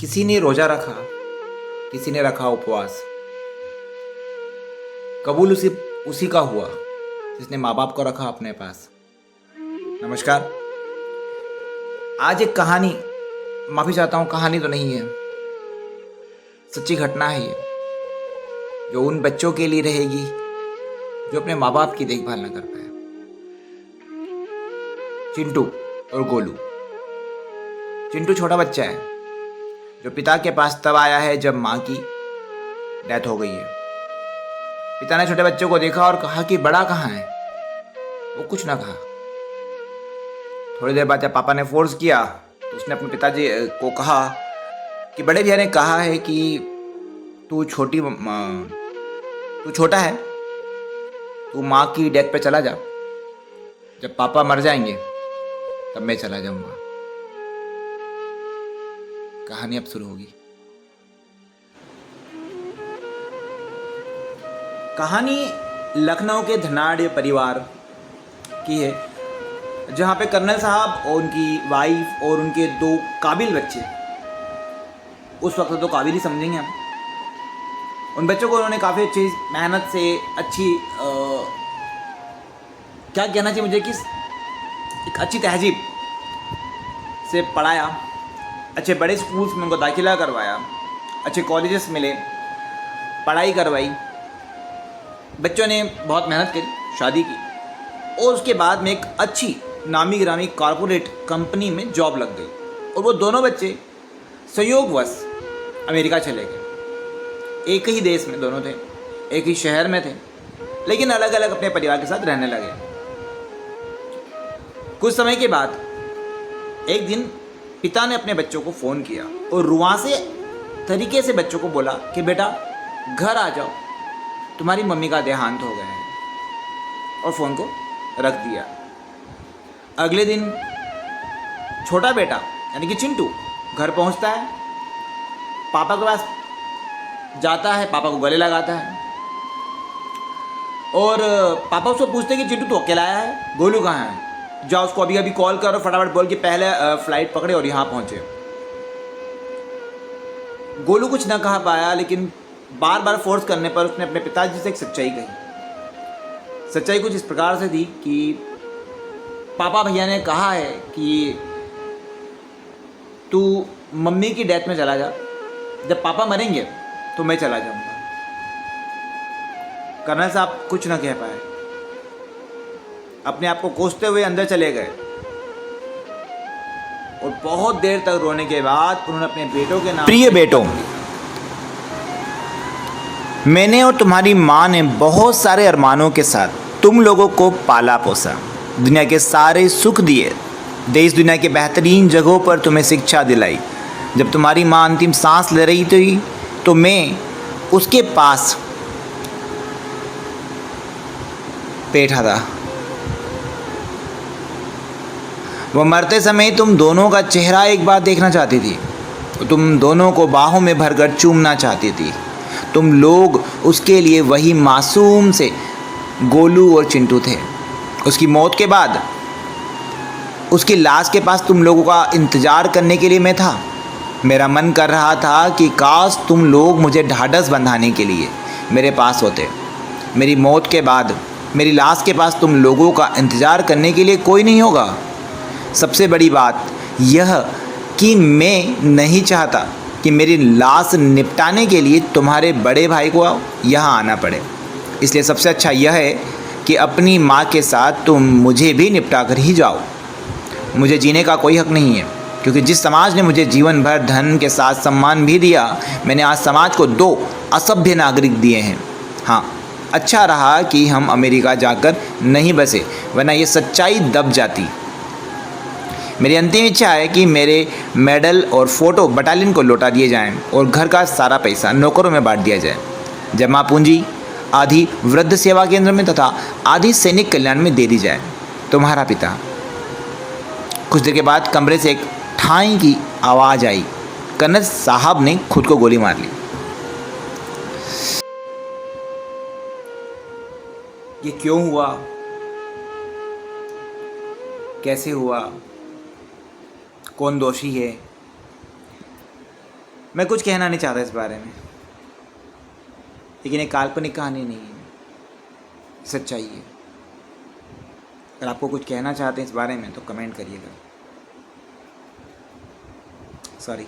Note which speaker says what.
Speaker 1: किसी ने रोजा रखा, किसी ने रखा उपवास। कबूल उसी उसी का हुआ जिसने माँ बाप को रखा अपने पास। नमस्कार। आज एक कहानी, माफी चाहता हूँ, कहानी तो नहीं है, सच्ची घटना है ये, जो उन बच्चों के लिए रहेगी जो अपने माँ बाप की देखभाल न कर पाए। चिंटू और गोलू। चिंटू छोटा बच्चा है जो पिता के पास तब आया है जब माँ की डेथ हो गई है। पिता ने छोटे बच्चों को देखा और कहा कि बड़ा कहाँ है। वो कुछ ना कहा। थोड़ी देर बाद जब पापा ने फोर्स किया तो उसने अपने पिताजी को कहा कि बड़े भैया ने कहा है कि तू छोटा है, तू माँ की डेथ पे चला जा, जब पापा मर जाएंगे तब मैं चला जाऊंगा। कहानी अब शुरू होगी। कहानी लखनऊ के धनाढ़ परिवार की है, जहाँ पे कर्नल साहब और उनकी वाइफ और उनके 2 काबिल बच्चे, उस वक्त तो काबिल ही समझेंगे हम, उन बच्चों को उन्होंने काफ़ी अच्छी मेहनत से अच्छी क्या कहना चाहिए मुझे कि एक अच्छी तहजीब से पढ़ाया, अच्छे बड़े स्कूल्स में उनको दाखिला करवाया, अच्छे कॉलेजेस मिले, पढ़ाई करवाई। बच्चों ने बहुत मेहनत करी, शादी की और उसके बाद में एक अच्छी नामी गिरामी कॉरपोरेट कंपनी में जॉब लग गई। और वो दोनों बच्चे संयोगवश अमेरिका चले गए। एक ही देश में दोनों थे, एक ही शहर में थे, लेकिन अलग अलग अपने परिवार के साथ रहने लगे। कुछ समय के बाद एक दिन पिता ने अपने बच्चों को फ़ोन किया और रुआंसे तरीके से बच्चों को बोला कि बेटा घर आ जाओ, तुम्हारी मम्मी का देहांत हो गया है, और फ़ोन को रख दिया। अगले दिन छोटा बेटा यानी कि चिंटू घर पहुंचता है, पापा के पास जाता है, पापा को गले लगाता है और पापा उसको पूछते हैं कि चिंटू तो अकेला आया है, गोलू कहाँ है, जाओ उसको अभी अभी कॉल करो, फटाफट बोल के पहले फ्लाइट पकड़े और यहाँ पहुँचे। गोलू कुछ ना कहा पाया, लेकिन बार बार फोर्स करने पर उसने अपने पिताजी से एक सच्चाई कही। सच्चाई कुछ इस प्रकार से थी कि पापा भैया ने कहा है कि तू मम्मी की डेथ में चला जा, जब पापा मरेंगे तो मैं चला जाऊंगा। कर्नल साहब कुछ ना कह पाए, अपने आप को कोसते हुए अंदर चले गए और बहुत देर तक रोने के बाद उन्होंने अपने बेटों के नाम, प्रिय बेटों, मैंने और तुम्हारी माँ ने बहुत सारे अरमानों के साथ तुम लोगों को पाला पोसा, दुनिया के सारे सुख दिए, देश दुनिया के बेहतरीन जगहों पर तुम्हें शिक्षा दिलाई। जब तुम्हारी माँ अंतिम सांस ले रही थी तो मैं उसके पास बैठा था। वह मरते समय तुम दोनों का चेहरा एक बार देखना चाहती थी, तुम दोनों को बाहों में भरकर चूमना चाहती थी। तुम लोग उसके लिए वही मासूम से गोलू और चिंटू थे। उसकी मौत के बाद उसकी लाश के पास तुम लोगों का इंतज़ार करने के लिए मैं था। मेरा मन कर रहा था कि काश तुम लोग मुझे ढाढ़स बंधाने के लिए मेरे पास होते। मेरी मौत के बाद मेरी लाश के पास तुम लोगों का इंतज़ार करने के लिए कोई नहीं होगा। सबसे बड़ी बात यह कि मैं नहीं चाहता कि मेरी लाश निपटाने के लिए तुम्हारे बड़े भाई को यहाँ आना पड़े। इसलिए सबसे अच्छा यह है कि अपनी माँ के साथ तुम मुझे भी निपटा कर ही जाओ। मुझे जीने का कोई हक नहीं है, क्योंकि जिस समाज ने मुझे जीवन भर धन के साथ सम्मान भी दिया, मैंने आज समाज को 2 असभ्य नागरिक दिए हैं। हाँ, अच्छा रहा कि हम अमेरिका जाकर नहीं बसे, वरना ये सच्चाई दब जाती। मेरी अंतिम इच्छा है कि मेरे मेडल और फोटो बटालियन को लौटा दिए जाएं और घर का सारा पैसा नौकरों में बांट दिया जाए। जमा पूंजी आधी वृद्ध सेवा केंद्र में तथा आधी सैनिक कल्याण में दे दी जाए। तुम्हारा पिता। कुछ देर के बाद कमरे से एक ठाई की आवाज़ आई। कर्नल साहब ने खुद को गोली मार ली। ये क्यों हुआ, कैसे हुआ, कौन दोषी है, मैं कुछ कहना नहीं चाहता इस बारे में, लेकिन ये काल्पनिक कहानी नहीं है, सच्चाई है। अगर आपको कुछ कहना चाहते हैं इस बारे में तो कमेंट करिएगा। सॉरी।